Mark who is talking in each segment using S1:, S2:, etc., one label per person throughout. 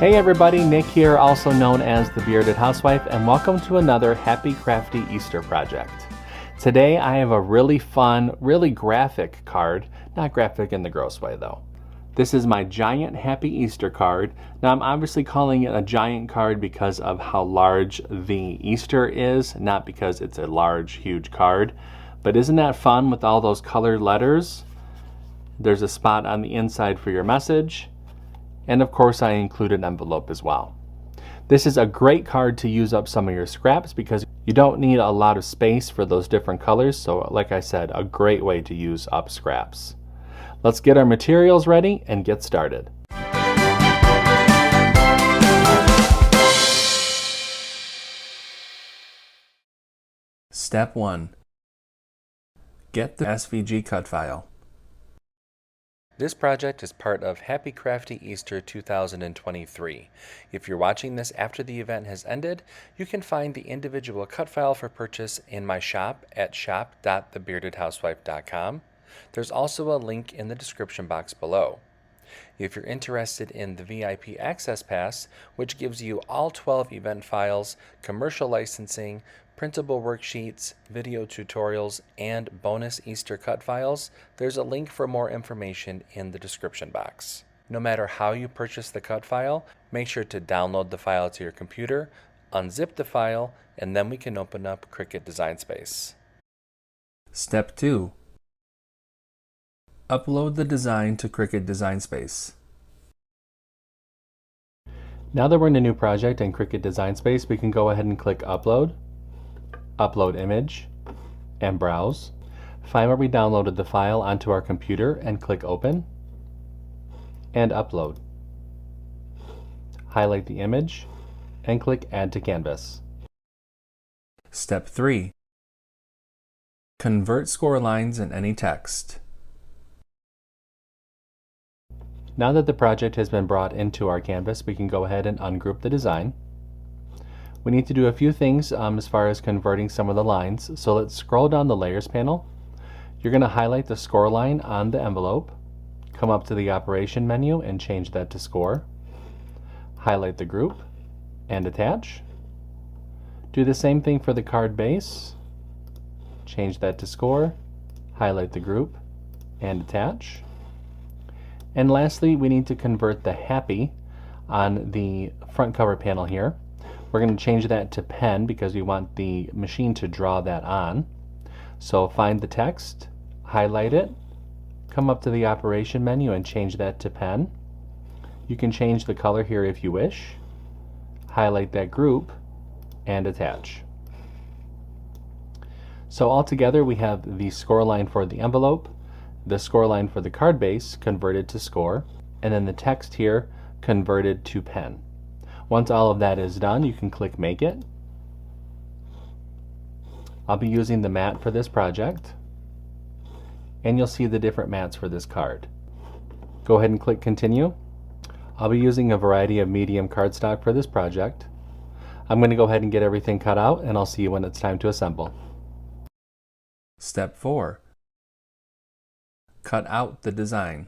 S1: Hey everybody, Nick here, also known as the Bearded Housewife, and welcome to another Happy Crafty Easter project. Today I have a really fun, really graphic card, not graphic in the gross way though. This is my giant Happy Easter card. Now I'm obviously calling it a giant card because of how large the Easter is, not because it's a large, huge card. But isn't that fun with all those colored letters? There's a spot on the inside for your message. And of course I include an envelope as well. This is a great card to use up some of your scraps because you don't need a lot of space for those different colors. So like I said, a great way to use up scraps. Let's get our materials ready and get started. Step 1. Get the SVG cut file. This project is part of Happy Crafty Easter 2023. If you're watching this after the event has ended, you can find the individual cut file for purchase in my shop at shop.thebeardedhousewife.com. There's also a link in the description box below. If you're interested in the VIP Access Pass, which gives you all 12 event files, commercial licensing, printable worksheets, video tutorials, and bonus Easter cut files, there's a link for more information in the description box. No matter how you purchase the cut file, make sure to download the file to your computer, unzip the file, and then we can open up CRICUT Design Space. Step 2. Upload the design to CRICUT Design Space. Now that we're in a new project in CRICUT Design Space, we can go ahead and click Upload, Upload Image, and Browse. Find where we downloaded the file onto our computer and click Open, and Upload. Highlight the image, and click Add to Canvas. Step 3. Convert score lines in any text. Now that the project has been brought into our canvas, we can go ahead and ungroup the design. We need to do a few things as far as converting some of the lines. So let's scroll down the Layers panel. You're going to highlight the score line on the envelope, come up to the Operation menu and change that to Score. Highlight the group and attach. Do the same thing for the card base. Change that to Score, highlight the group, and attach. And lastly, we need to convert the Happy on the front cover panel here. We're going to change that to pen because we want the machine to draw that on. So find the text, highlight it, come up to the Operation menu and change that to pen. You can change the color here if you wish. Highlight that group and attach. So altogether we have the score line for the envelope, the score line for the card base converted to score, and then the text here converted to pen. Once all of that is done, you can click Make It. I'll be using the mat for this project, and you'll see the different mats for this card. Go ahead and click Continue. I'll be using a variety of medium cardstock for this project. I'm going to go ahead and get everything cut out, and I'll see you when it's time to assemble. Step 4. Cut out the design.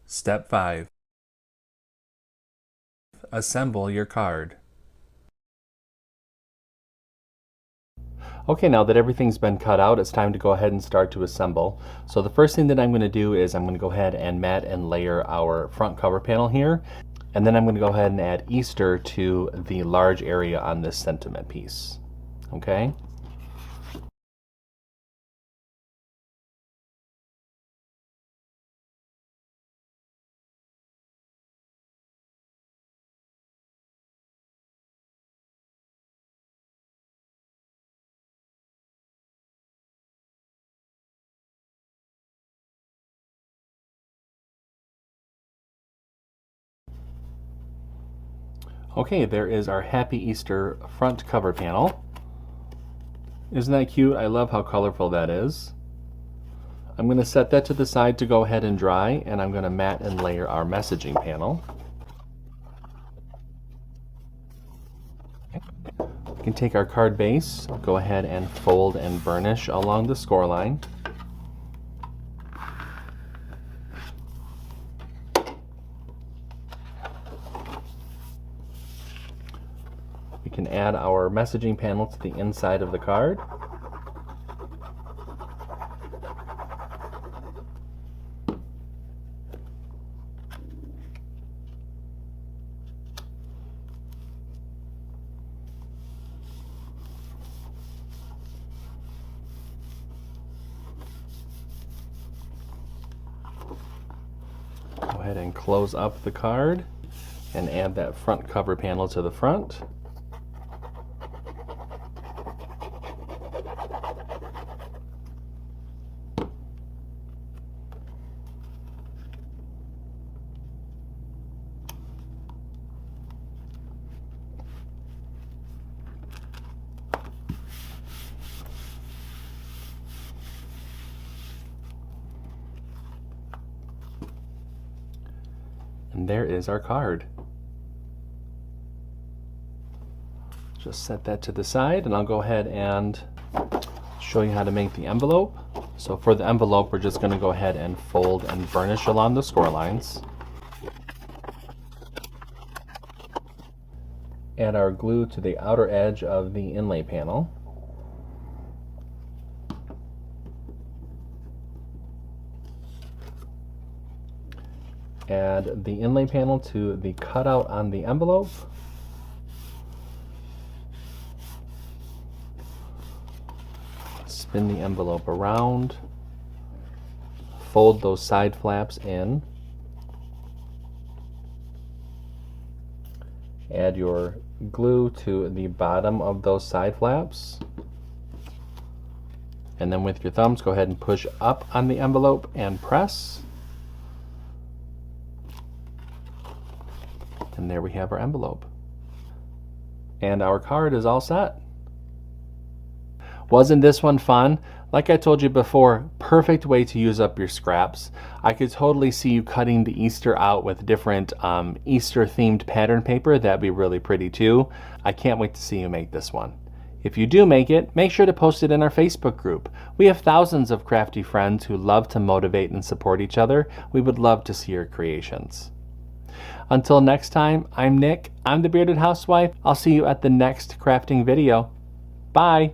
S1: Step 5. Assemble your card. Okay, now that everything's been cut out, it's time to go ahead and start to assemble. So the first thing that I'm going to do is I'm going to go ahead and mat and layer our front cover panel here. And then I'm going to go ahead and add Easter to the large area on this sentiment piece. Okay? Okay, there is our Happy Easter front cover panel. Isn't that cute? I love how colorful that is. I'm going to set that to the side to go ahead and dry, and I'm going to mat and layer our messaging panel. We can take our card base, go ahead and fold and burnish along the score line. We can add our messaging panel to the inside of the card. Go ahead and close up the card and add that front cover panel to the front. And there is our card. Just set that to the side, and I'll go ahead and show you how to make the envelope. So for the envelope, we're just going to go ahead and fold and burnish along the score lines. Add our glue to the outer edge of the inlay panel. Add the inlay panel to the cutout on the envelope. Spin the envelope around. Fold those side flaps in. Add your glue to the bottom of those side flaps. And then with your thumbs, go ahead and push up on the envelope and press. And there we have our envelope. And our card is all set. Wasn't this one fun? Like I told you before, perfect way to use up your scraps. I could totally see you cutting the Easter out with different Easter themed pattern paper. That'd be really pretty too. I can't wait to see you make this one. If you do make it, make sure to post it in our Facebook group. We have thousands of crafty friends who love to motivate and support each other. We would love to see your creations. Until next time, I'm Nick. I'm the Bearded Housewife. I'll see you at the next crafting video. Bye!